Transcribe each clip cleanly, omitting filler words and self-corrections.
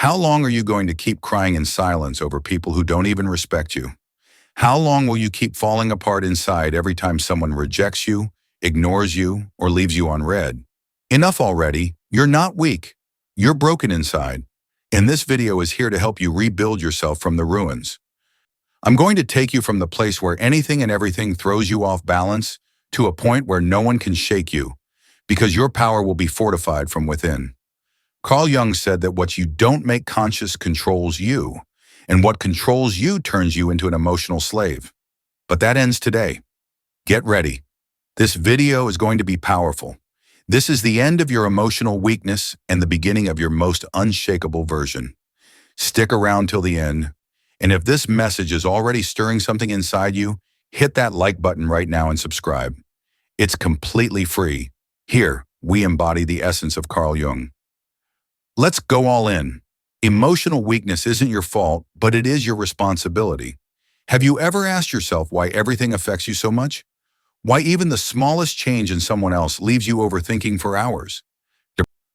How long are you going to keep crying in silence over people who don't even respect you? How long will you keep falling apart inside every time someone rejects you, ignores you, or leaves you unread? Enough already. You're not weak. You're broken inside. And this video is here to help you rebuild yourself from the ruins. I'm going to take you from the place where anything and everything throws you off balance to a point where no one can shake you, because your power will be fortified from within. Carl Jung said that what you don't make conscious controls you, and what controls you turns you into an emotional slave. But that ends today. Get ready. This video is going to be powerful. This is the end of your emotional weakness and the beginning of your most unshakable version. Stick around till the end, and if this message is already stirring something inside you, hit that like button right now and subscribe. It's completely free. Here, we embody the essence of Carl Jung. Let's go all in. Emotional weakness isn't your fault, but it is your responsibility. Have you ever asked yourself why everything affects you so much? Why even the smallest change in someone else leaves you overthinking for hours?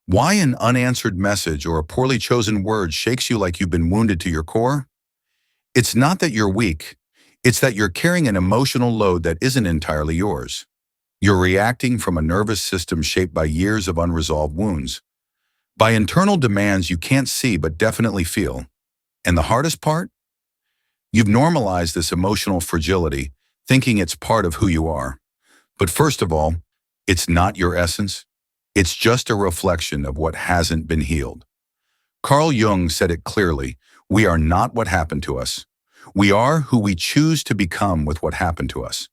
Why an unanswered message or a poorly chosen word shakes you like you've been wounded to your core? It's not that you're weak. It's that you're carrying an emotional load that isn't entirely yours. You're reacting from a nervous system shaped by years of unresolved wounds, by internal demands you can't see but definitely feel. And the hardest part? You've normalized this emotional fragility, thinking it's part of who you are. But first of all, it's not your essence. It's just a reflection of what hasn't been healed. Carl Jung said it clearly: we are not what happened to us. We are who we choose to become with what happened to us.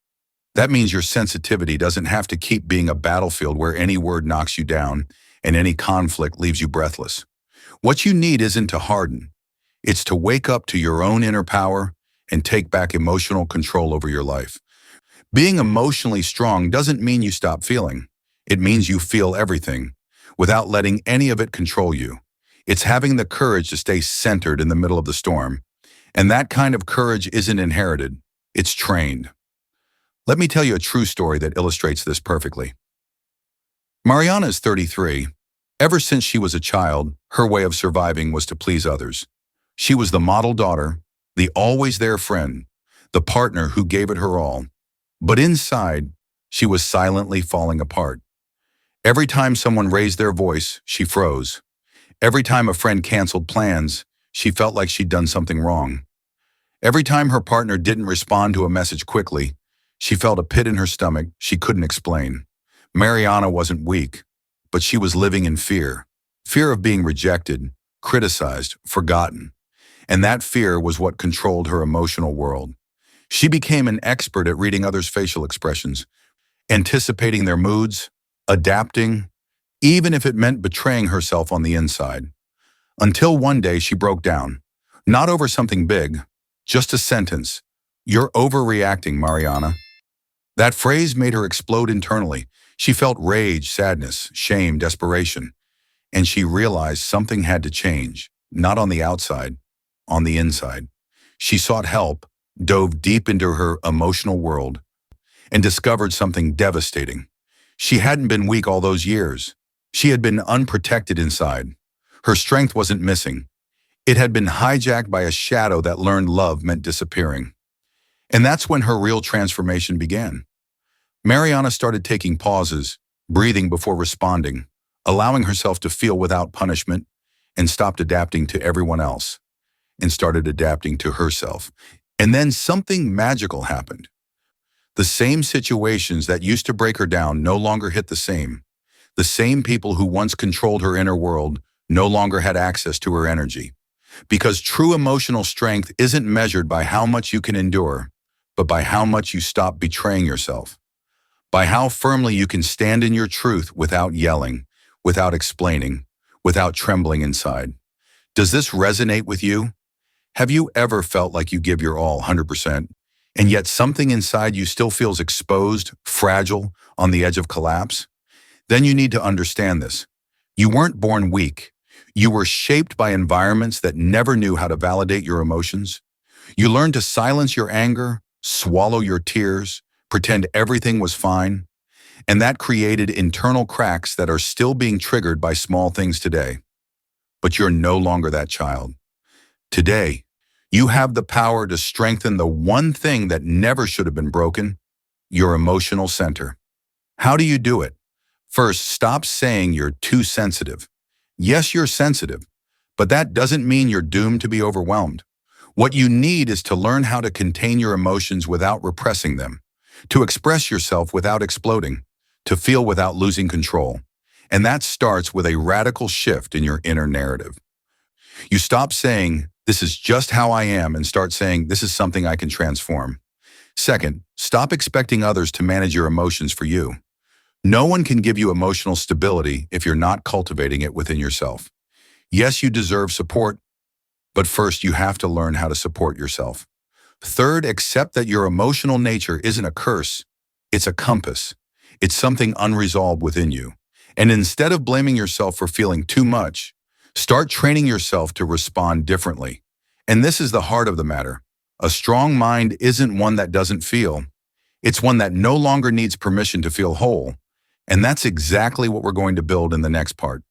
That means your sensitivity doesn't have to keep being a battlefield where any word knocks you down and any conflict leaves you breathless. What you need isn't to harden. It's to wake up to your own inner power and take back emotional control over your life. Being emotionally strong doesn't mean you stop feeling. It means you feel everything, without letting any of it control you. It's having the courage to stay centered in the middle of the storm. And that kind of courage isn't inherited. It's trained. Let me tell you a true story that illustrates this perfectly. Mariana is 33. Ever since she was a child, her way of surviving was to please others. She was the model daughter, the always there friend, the partner who gave it her all. But inside, she was silently falling apart. Every time someone raised their voice, she froze. Every time a friend canceled plans, she felt like she'd done something wrong. Every time her partner didn't respond to a message quickly, she felt a pit in her stomach she couldn't explain. Mariana wasn't weak, but she was living in fear. Fear of being rejected, criticized, forgotten. And that fear was what controlled her emotional world. She became an expert at reading others' facial expressions, anticipating their moods, adapting, even if it meant betraying herself on the inside. Until one day she broke down. Not over something big, just a sentence. "You're overreacting, Mariana." That phrase made her explode internally. She felt rage, sadness, shame, desperation. And she realized something had to change, not on the outside, on the inside. She sought help, dove deep into her emotional world, and discovered something devastating. She hadn't been weak all those years. She had been unprotected inside. Her strength wasn't missing. It had been hijacked by a shadow that learned love meant disappearing. And that's when her real transformation began. Mariana started taking pauses, breathing before responding, allowing herself to feel without punishment, and stopped adapting to everyone else, and started adapting to herself. And then something magical happened. The same situations that used to break her down no longer hit the same. The same people who once controlled her inner world no longer had access to her energy. Because true emotional strength isn't measured by how much you can endure, but by how much you stop betraying yourself. By how firmly you can stand in your truth without yelling, without explaining, without trembling inside. Does this resonate with you? Have you ever felt like you give your all 100%, and yet something inside you still feels exposed, fragile, on the edge of collapse? Then you need to understand this. You weren't born weak. You were shaped by environments that never knew how to validate your emotions. You learned to silence your anger, swallow your tears, pretend everything was fine, and that created internal cracks that are still being triggered by small things today. but you're no longer that child. Today, you have the power to strengthen the one thing that never should have been broken, your emotional center. How do you do it? First, stop saying you're too sensitive. Yes, you're sensitive, but that doesn't mean you're doomed to be overwhelmed. What you need is to learn how to contain your emotions without repressing them, to express yourself without exploding, to feel without losing control. And that starts with a radical shift in your inner narrative. You stop saying, "This is just how I am," and start saying, "This is something I can transform." Second, stop expecting others to manage your emotions for you. No one can give you emotional stability if you're not cultivating it within yourself. Yes, you deserve support, but first you have to learn how to support yourself. Third, accept that your emotional nature isn't a curse, it's a compass. It's something unresolved within you. And instead of blaming yourself for feeling too much, start training yourself to respond differently. And this is the heart of the matter. A strong mind isn't one that doesn't feel. It's one that no longer needs permission to feel whole. And that's exactly what we're going to build in the next part.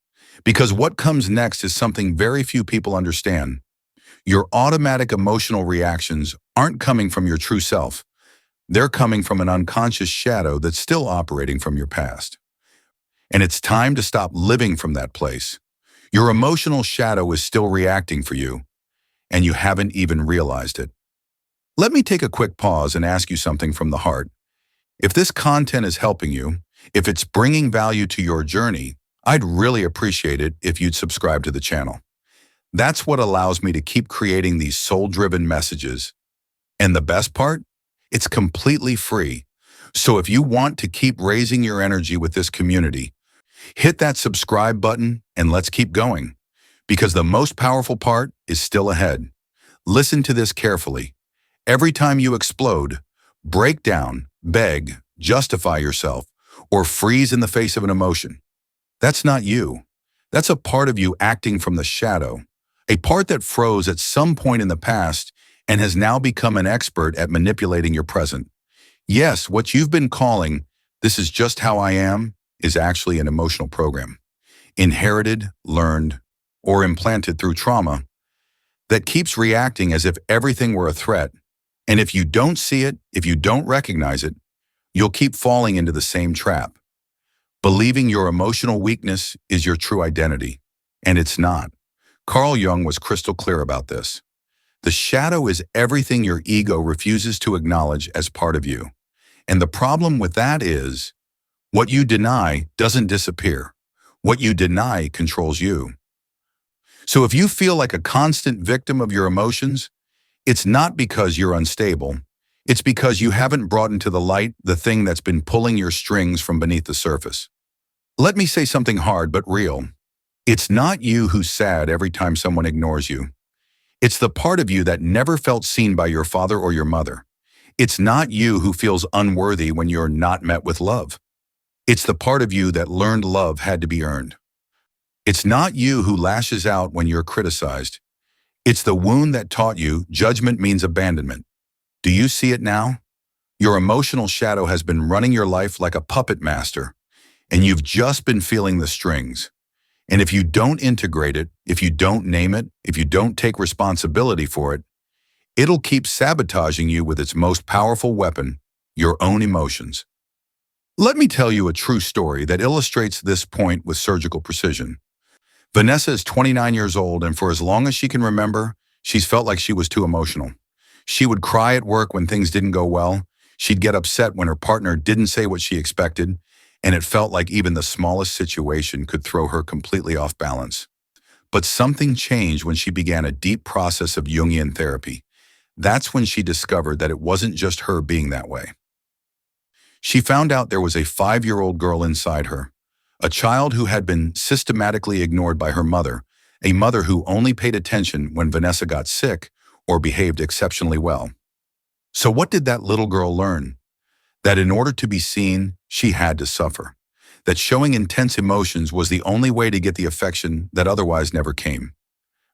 Because what comes next is something very few people understand. Your automatic emotional reactions aren't coming from your true self. They're coming from an unconscious shadow that's still operating from your past. And it's time to stop living from that place. Your emotional shadow is still reacting for you, and you haven't even realized it. Let me take a quick pause and ask you something from the heart. If this content is helping you, if it's bringing value to your journey, I'd really appreciate it if you'd subscribe to the channel. That's what allows me to keep creating these soul-driven messages. And the best part? It's completely free. So if you want to keep raising your energy with this community, hit that subscribe button and let's keep going. Because the most powerful part is still ahead. Listen to this carefully. Every time you explode, break down, beg, justify yourself, or freeze in the face of an emotion, that's not you. That's a part of you acting from the shadow, a part that froze at some point in the past and has now become an expert at manipulating your present. Yes, what you've been calling, "This is just how I am," is actually an emotional program, inherited, learned, or implanted through trauma, that keeps reacting as if everything were a threat. And if you don't see it, if you don't recognize it, you'll keep falling into the same trap, believing your emotional weakness is your true identity. And it's not. Carl Jung was crystal clear about this. The shadow is everything your ego refuses to acknowledge as part of you. And the problem with that is, what you deny doesn't disappear. What you deny controls you. So if you feel like a constant victim of your emotions, it's not because you're unstable. It's because you haven't brought into the light the thing that's been pulling your strings from beneath the surface. Let me say something hard but real. It's not you who's sad every time someone ignores you. It's the part of you that never felt seen by your father or your mother. It's not you who feels unworthy when you're not met with love. It's the part of you that learned love had to be earned. It's not you who lashes out when you're criticized. It's the wound that taught you judgment means abandonment. Do you see it now? Your emotional shadow has been running your life like a puppet master, and you've just been feeling the strings. And if you don't integrate it, if you don't name it, if you don't take responsibility for it, it'll keep sabotaging you with its most powerful weapon, your own emotions. Let me tell you a true story that illustrates this point with surgical precision. Vanessa is 29 years old, and for as long as she can remember, she's felt like she was too emotional. She would cry at work when things didn't go well. She'd get upset when her partner didn't say what she expected, and it felt like even the smallest situation could throw her completely off balance. But something changed when she began a deep process of Jungian therapy. That's when she discovered that it wasn't just her being that way. She found out there was a 5-year-old girl inside her, a child who had been systematically ignored by her mother, a mother who only paid attention when Vanessa got sick or behaved exceptionally well. So what did that little girl learn? That in order to be seen, she had to suffer. That showing intense emotions was the only way to get the affection that otherwise never came.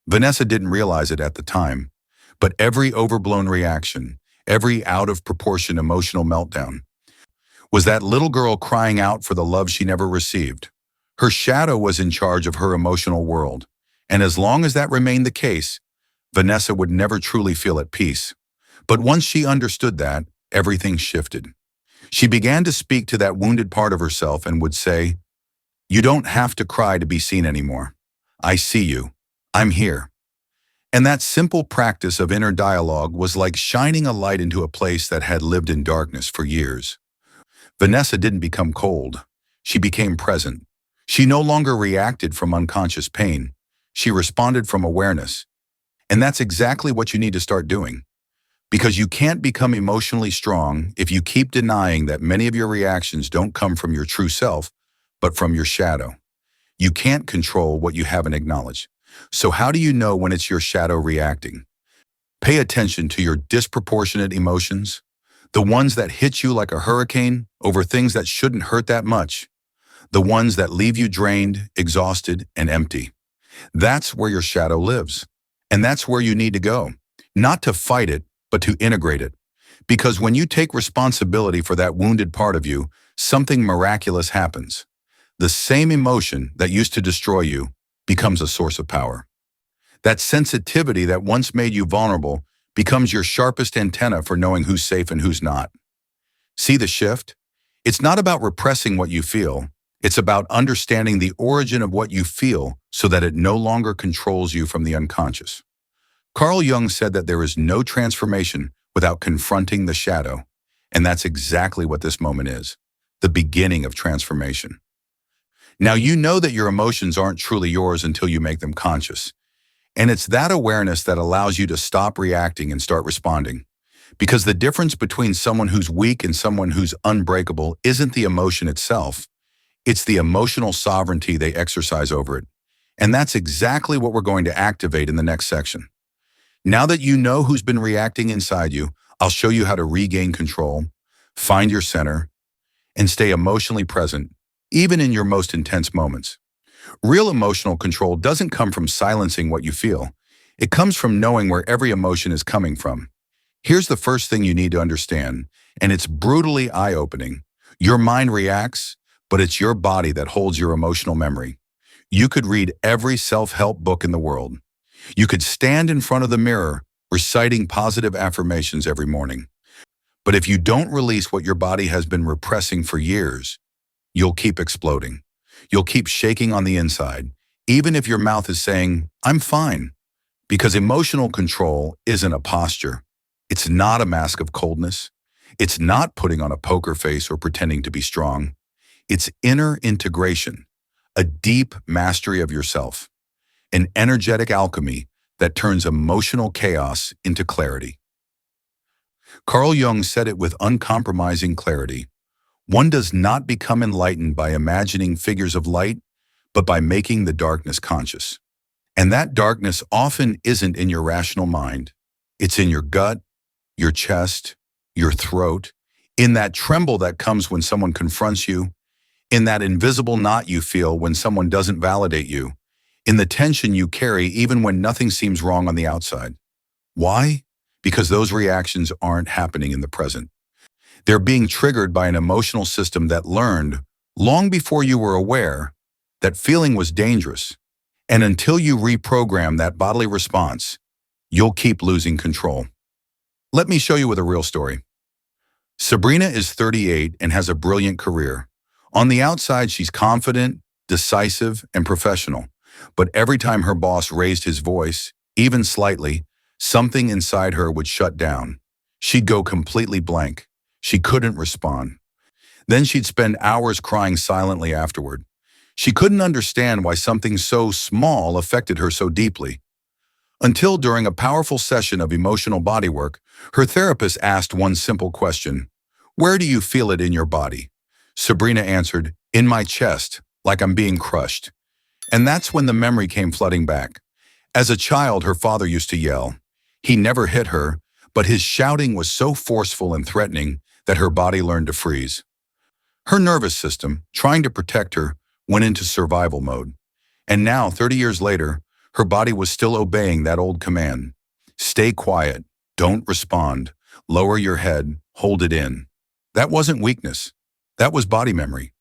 Vanessa didn't realize it at the time, but every overblown reaction, every out-of-proportion emotional meltdown, was that little girl crying out for the love she never received. Her shadow was in charge of her emotional world, And as long as that remained the case, Vanessa would never truly feel at peace. But once she understood that, everything shifted. She began to speak to that wounded part of herself and would say, "You don't have to cry to be seen anymore. I see you. I'm here." And that simple practice of inner dialogue was like shining a light into a place that had lived in darkness for years. Vanessa didn't become cold. She became present. She no longer reacted from unconscious pain. She responded from awareness. And that's exactly what you need to start doing. Because you can't become emotionally strong if you keep denying that many of your reactions don't come from your true self, but from your shadow. You can't control what you haven't acknowledged. So how do you know when it's your shadow reacting? Pay attention to your disproportionate emotions, the ones that hit you like a hurricane over things that shouldn't hurt that much, the ones that leave you drained, exhausted, and empty. That's where your shadow lives. And that's where you need to go. Not to fight it, but to integrate it. Because when you take responsibility for that wounded part of you, something miraculous happens. The same emotion that used to destroy you becomes a source of power. That sensitivity that once made you vulnerable becomes your sharpest antenna for knowing who's safe and who's not. See the shift? It's not about repressing what you feel. It's about understanding the origin of what you feel so that it no longer controls you from the unconscious. Carl Jung said that there is no transformation without confronting the shadow, and that's exactly what this moment is, the beginning of transformation. Now you know that your emotions aren't truly yours until you make them conscious, and it's that awareness that allows you to stop reacting and start responding. Because the difference between someone who's weak and someone who's unbreakable isn't the emotion itself, it's the emotional sovereignty they exercise over it. And that's exactly what we're going to activate in the next section. Now that you know who's been reacting inside you, I'll show you how to regain control, find your center, and stay emotionally present, even in your most intense moments. Real emotional control doesn't come from silencing what you feel. It comes from knowing where every emotion is coming from. Here's the first thing you need to understand, and it's brutally eye-opening. Your mind reacts, but it's your body that holds your emotional memory. You could read every self-help book in the world. You could stand in front of the mirror, reciting positive affirmations every morning. But if you don't release what your body has been repressing for years, you'll keep exploding. You'll keep shaking on the inside, even if your mouth is saying, "I'm fine." Because emotional control isn't a posture. It's not a mask of coldness. It's not putting on a poker face or pretending to be strong. It's inner integration, a deep mastery of yourself, an energetic alchemy that turns emotional chaos into clarity. Carl Jung said it with uncompromising clarity. One does not become enlightened by imagining figures of light, but by making the darkness conscious. And that darkness often isn't in your rational mind. It's in your gut, your chest, your throat, in that tremble that comes when someone confronts you, in that invisible knot you feel when someone doesn't validate you, in the tension you carry even when nothing seems wrong on the outside. Why? Because those reactions aren't happening in the present. They're being triggered by an emotional system that learned, long before you were aware, that feeling was dangerous. And until you reprogram that bodily response, you'll keep losing control. Let me show you with a real story. Sabrina is 38 and has a brilliant career. On the outside, she's confident, decisive, and professional. But every time her boss raised his voice, even slightly, something inside her would shut down. She'd go completely blank. She couldn't respond. Then she'd spend hours crying silently afterward. She couldn't understand why something so small affected her so deeply. Until during a powerful session of emotional bodywork, her therapist asked one simple question: "Where do you feel it in your body?" Sabrina answered, "In my chest, like I'm being crushed." And that's when the memory came flooding back. As a child, her father used to yell. He never hit her, but his shouting was so forceful and threatening that her body learned to freeze. Her nervous system, trying to protect her, went into survival mode. And now, 30 years later, her body was still obeying that old command. Stay quiet, don't respond, lower your head, hold it in. That wasn't weakness. That was body memory.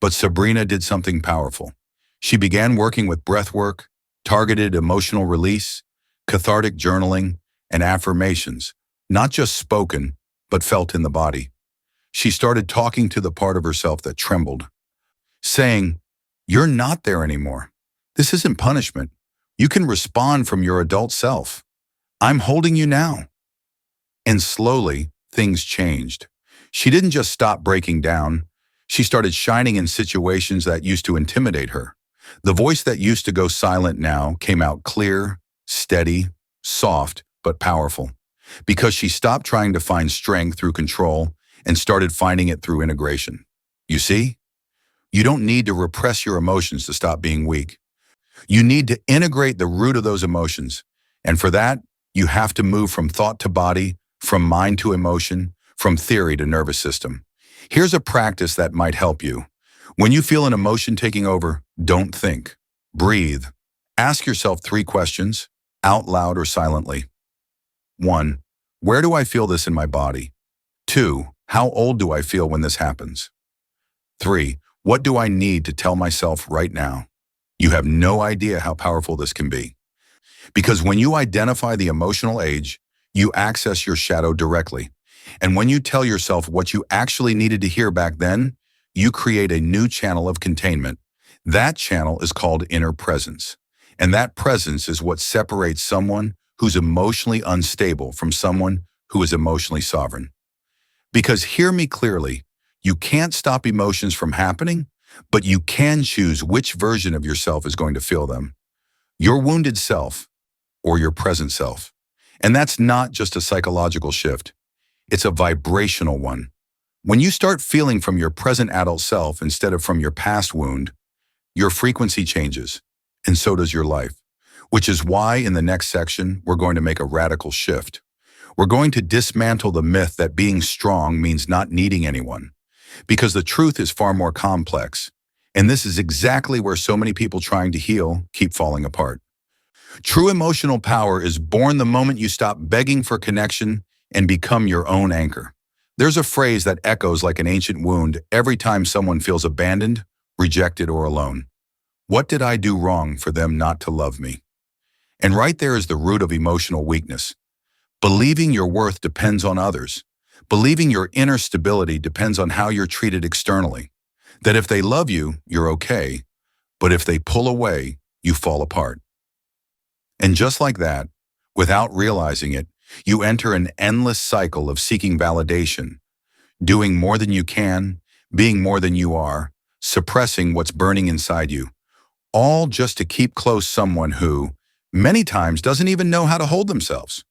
But Sabrina did something powerful. She began working with breath work, targeted emotional release, cathartic journaling, and affirmations, not just spoken, but felt in the body. She started talking to the part of herself that trembled, saying, "You're not there anymore. This isn't punishment. You can respond from your adult self. I'm holding you now." And slowly, things changed. She didn't just stop breaking down. She started shining in situations that used to intimidate her. The voice that used to go silent now came out clear, steady, soft, but powerful. Because she stopped trying to find strength through control and started finding it through integration. You see, you don't need to repress your emotions to stop being weak. You need to integrate the root of those emotions. And for that, you have to move from thought to body, from mind to emotion, from theory to nervous system. Here's a practice that might help you. When you feel an emotion taking over, don't think. Breathe. Ask yourself 3 questions, out loud or silently. 1. Where do I feel this in my body? 2. How old do I feel when this happens? 3. What do I need to tell myself right now? You have no idea how powerful this can be. Because when you identify the emotional age, you access your shadow directly. And when you tell yourself what you actually needed to hear back then, you create a new channel of containment. That channel is called inner presence. And that presence is what separates someone who's emotionally unstable from someone who is emotionally sovereign. Because hear me clearly, you can't stop emotions from happening, but you can choose which version of yourself is going to feel them. Your wounded self or your present self. And that's not just a psychological shift. It's a vibrational one. When you start feeling from your present adult self instead of from your past wound, your frequency changes, and so does your life. Which is why in the next section, we're going to make a radical shift. We're going to dismantle the myth that being strong means not needing anyone. Because the truth is far more complex. And this is exactly where so many people trying to heal keep falling apart. True emotional power is born the moment you stop begging for connection and become your own anchor. There's a phrase that echoes like an ancient wound every time someone feels abandoned, rejected, or alone. What did I do wrong for them not to love me? And right there is the root of emotional weakness. Believing your worth depends on others. Believing your inner stability depends on how you're treated externally. That if they love you, you're okay. But if they pull away, you fall apart. And just like that, without realizing it, you enter an endless cycle of seeking validation, doing more than you can, being more than you are, suppressing what's burning inside you, all just to keep close someone who, many times, doesn't even know how to hold themselves.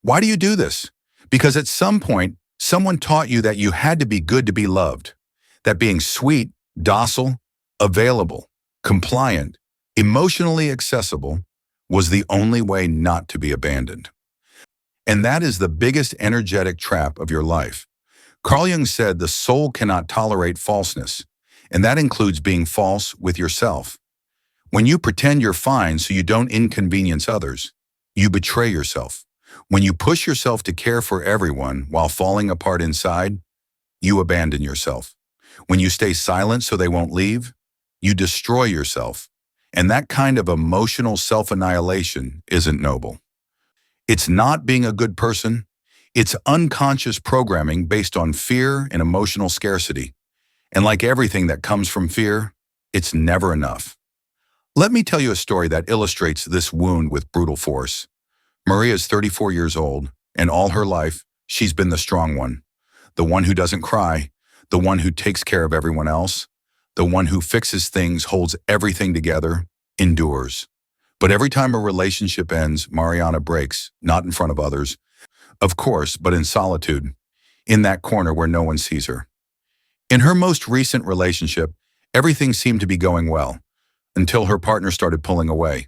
Why do you do this? Because at some point, someone taught you that you had to be good to be loved, that being sweet, docile, available, compliant, emotionally accessible was the only way not to be abandoned. And that is the biggest energetic trap of your life. Carl Jung said the soul cannot tolerate falseness, and that includes being false with yourself. When you pretend you're fine so you don't inconvenience others, you betray yourself. When you push yourself to care for everyone while falling apart inside, you abandon yourself. When you stay silent so they won't leave, you destroy yourself. And that kind of emotional self-annihilation isn't noble. It's not being a good person. It's unconscious programming based on fear and emotional scarcity. And like everything that comes from fear, it's never enough. Let me tell you a story that illustrates this wound with brutal force. Maria is 34 years old, and all her life, she's been the strong one. The one who doesn't cry, the one who takes care of everyone else, the one who fixes things, holds everything together, endures. But every time a relationship ends, Mariana breaks, not in front of others, of course, but in solitude, in that corner where no one sees her. In her most recent relationship, everything seemed to be going well, until her partner started pulling away.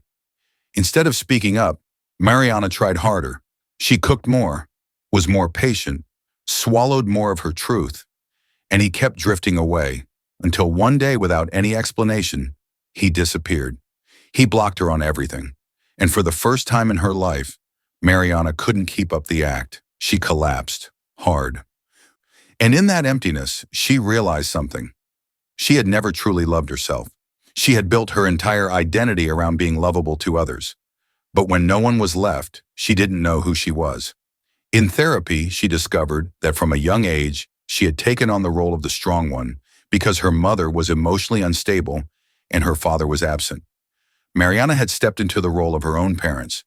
Instead of speaking up, Mariana tried harder. She cooked more, was more patient, swallowed more of her truth, and he kept drifting away, until one day, without any explanation, he disappeared. He blocked her on everything. And for the first time in her life, Mariana couldn't keep up the act. She collapsed, hard. And in that emptiness, she realized something. She had never truly loved herself. She had built her entire identity around being lovable to others. But when no one was left, she didn't know who she was. In therapy, she discovered that from a young age, she had taken on the role of the strong one because her mother was emotionally unstable and her father was absent. Mariana had stepped into the role of her own parents,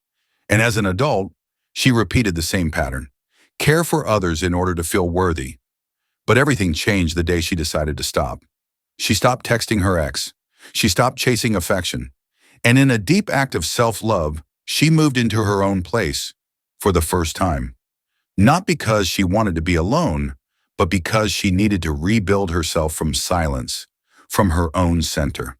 and as an adult, she repeated the same pattern. Care for others in order to feel worthy. But everything changed the day she decided to stop. She stopped texting her ex. She stopped chasing affection. And in a deep act of self-love, she moved into her own place for the first time. Not because she wanted to be alone, but because she needed to rebuild herself from silence, from her own center.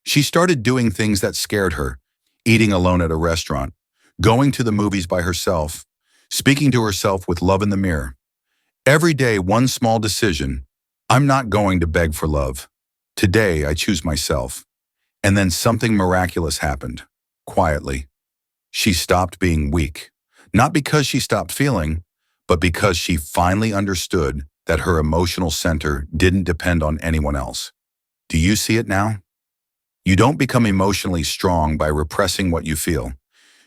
She started doing things that scared her, eating alone at a restaurant, going to the movies by herself, speaking to herself with love in the mirror. Every day, one small decision. I'm not going to beg for love. Today, I choose myself. And then something miraculous happened, quietly. She stopped being weak, not because she stopped feeling, but because she finally understood that her emotional center didn't depend on anyone else. Do you see it now? You don't become emotionally strong by repressing what you feel.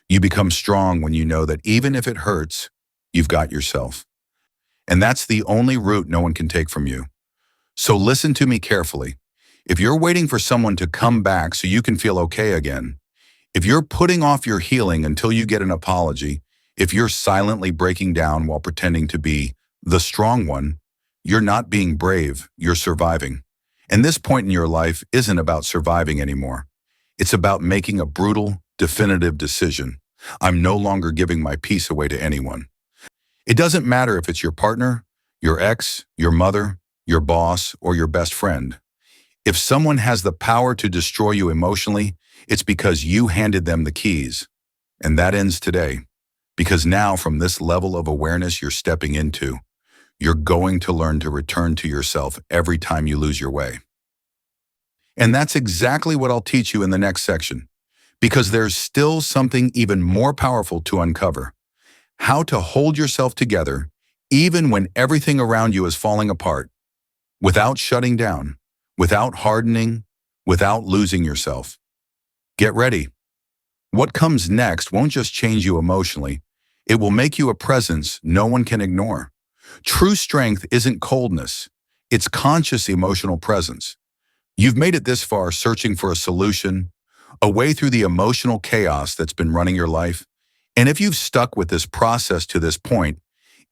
You become strong when you know that even if it hurts, you've got yourself. And that's the only route no one can take from you. So listen to me carefully. If you're waiting for someone to come back so you can feel okay again, if you're putting off your healing until you get an apology, if you're silently breaking down while pretending to be the strong one, you're not being brave, you're surviving. And this point in your life isn't about surviving anymore. It's about making a brutal, definitive decision. I'm no longer giving my peace away to anyone. It doesn't matter if it's your partner, your ex, your mother, your boss, or your best friend. If someone has the power to destroy you emotionally, it's because you handed them the keys. And that ends today. Because now, from this level of awareness you're stepping into, you're going to learn to return to yourself every time you lose your way. And that's exactly what I'll teach you in the next section. Because there's still something even more powerful to uncover. How to hold yourself together, even when everything around you is falling apart, without shutting down, without hardening, without losing yourself. Get ready. What comes next won't just change you emotionally. It will make you a presence no one can ignore. True strength isn't coldness. It's conscious emotional presence. You've made it this far searching for a solution, a way through the emotional chaos that's been running your life. And if you've stuck with this process to this point,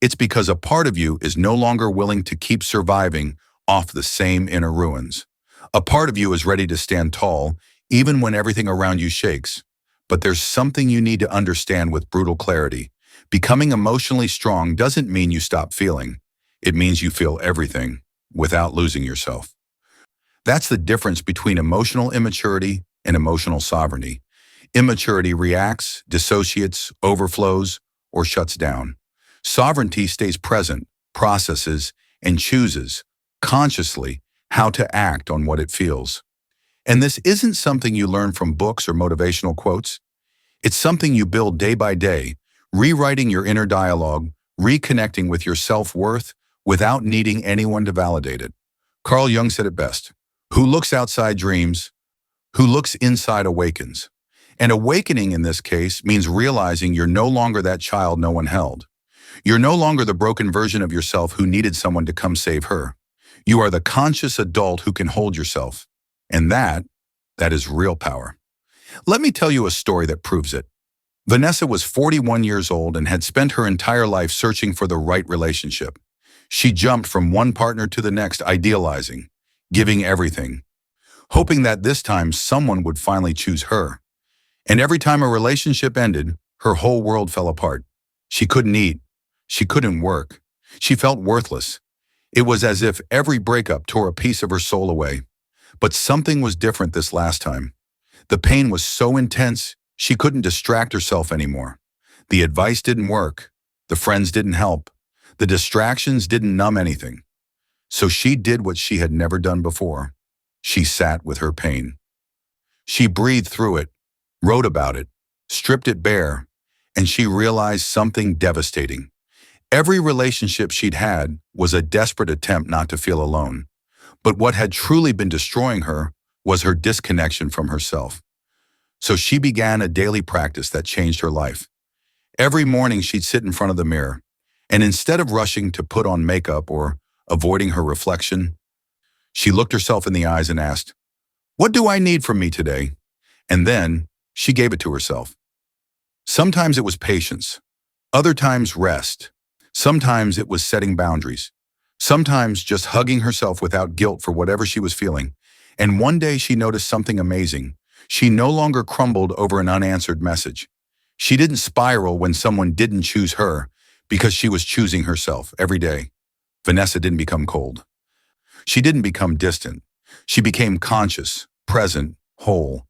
it's because a part of you is no longer willing to keep surviving off the same inner ruins. A part of you is ready to stand tall, even when everything around you shakes. But there's something you need to understand with brutal clarity. Becoming emotionally strong doesn't mean you stop feeling. It means you feel everything without losing yourself. That's the difference between emotional immaturity and emotional sovereignty. Immaturity reacts, dissociates, overflows, or shuts down. Sovereignty stays present, processes, and chooses, consciously, how to act on what it feels. And this isn't something you learn from books or motivational quotes. It's something you build day by day, rewriting your inner dialogue, reconnecting with your self-worth without needing anyone to validate it. Carl Jung said it best, "Who looks outside dreams, who looks inside awakens." And awakening in this case means realizing you're no longer that child no one held. You're no longer the broken version of yourself who needed someone to come save her. You are the conscious adult who can hold yourself. And that is real power. Let me tell you a story that proves it. Vanessa was 41 years old and had spent her entire life searching for the right relationship. She jumped from one partner to the next, idealizing, giving everything, hoping that this time someone would finally choose her. And every time a relationship ended, her whole world fell apart. She couldn't eat. She couldn't work. She felt worthless. It was as if every breakup tore a piece of her soul away. But something was different this last time. The pain was so intense, she couldn't distract herself anymore. The advice didn't work. The friends didn't help. The distractions didn't numb anything. So she did what she had never done before. She sat with her pain. She breathed through it, wrote about it, stripped it bare, and she realized something devastating. Every relationship she'd had was a desperate attempt not to feel alone. But what had truly been destroying her was her disconnection from herself. So she began a daily practice that changed her life. Every morning she'd sit in front of the mirror, and instead of rushing to put on makeup or avoiding her reflection, she looked herself in the eyes and asked, "What do I need from me today?" And then she gave it to herself. Sometimes it was patience, other times rest, sometimes it was setting boundaries, sometimes just hugging herself without guilt for whatever she was feeling. And one day she noticed something amazing. She no longer crumbled over an unanswered message. She didn't spiral when someone didn't choose her because she was choosing herself every day. Vanessa didn't become cold. She didn't become distant. She became conscious, present, whole,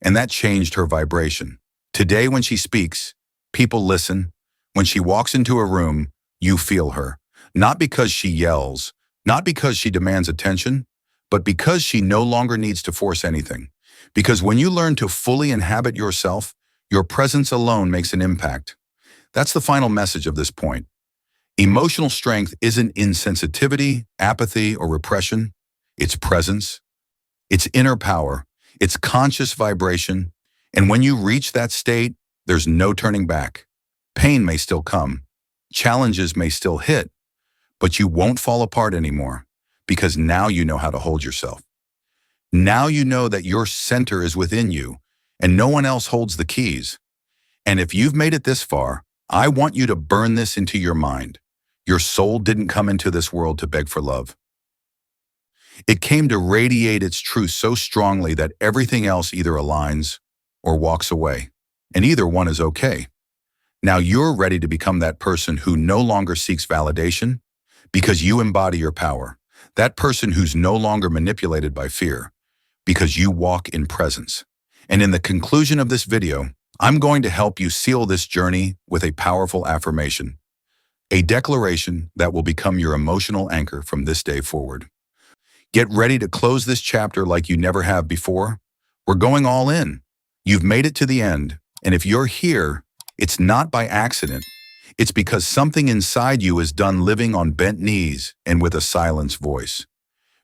and that changed her vibration. Today, when she speaks, people listen. When she walks into a room, you feel her. Not because she yells, not because she demands attention, but because she no longer needs to force anything. Because when you learn to fully inhabit yourself, your presence alone makes an impact. That's the final message of this point. Emotional strength isn't insensitivity, apathy, or repression. It's presence. It's inner power. It's conscious vibration. And when you reach that state, there's no turning back. Pain may still come. Challenges may still hit. But you won't fall apart anymore because now you know how to hold yourself. Now you know that your center is within you and no one else holds the keys. And if you've made it this far, I want you to burn this into your mind. Your soul didn't come into this world to beg for love. It came to radiate its truth so strongly that everything else either aligns or walks away. And either one is okay. Now you're ready to become that person who no longer seeks validation because you embody your power. That person who's no longer manipulated by fear because you walk in presence. And in the conclusion of this video, I'm going to help you seal this journey with a powerful affirmation, a declaration that will become your emotional anchor from this day forward. Get ready to close this chapter like you never have before. We're going all in. You've made it to the end. And if you're here, it's not by accident. It's because something inside you is done living on bent knees and with a silenced voice.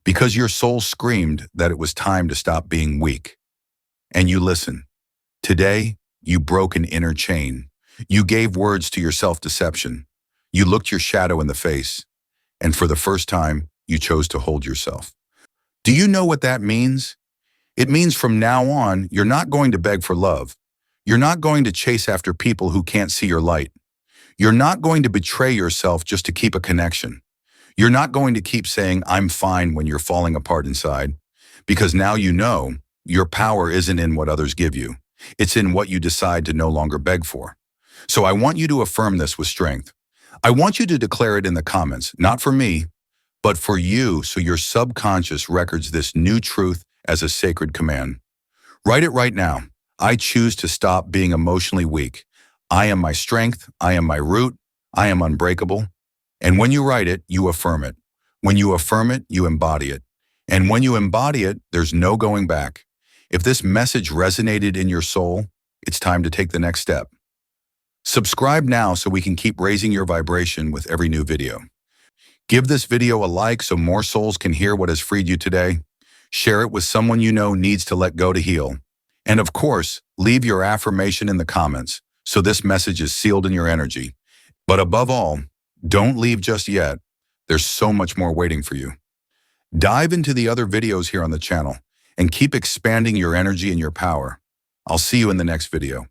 Because your soul screamed that it was time to stop being weak. And you listen. Today, you broke an inner chain. You gave words to your self-deception. You looked your shadow in the face. And for the first time, you chose to hold yourself. Do you know what that means? It means from now on, you're not going to beg for love. You're not going to chase after people who can't see your light. You're not going to betray yourself just to keep a connection. You're not going to keep saying, "I'm fine," when you're falling apart inside. Because now you know your power isn't in what others give you. It's in what you decide to no longer beg for. So I want you to affirm this with strength. I want you to declare it in the comments, not for me, but for you, so your subconscious records this new truth as a sacred command. Write it right now. I choose to stop being emotionally weak. I am my strength. I am my root. I am unbreakable. And when you write it, you affirm it. When you affirm it, you embody it. And when you embody it, there's no going back. If this message resonated in your soul, it's time to take the next step. Subscribe now so we can keep raising your vibration with every new video. Give this video a like so more souls can hear what has freed you today. Share it with someone you know needs to let go to heal. And of course, leave your affirmation in the comments so this message is sealed in your energy. But above all, don't leave just yet. There's so much more waiting for you. Dive into the other videos here on the channel and keep expanding your energy and your power. I'll see you in the next video.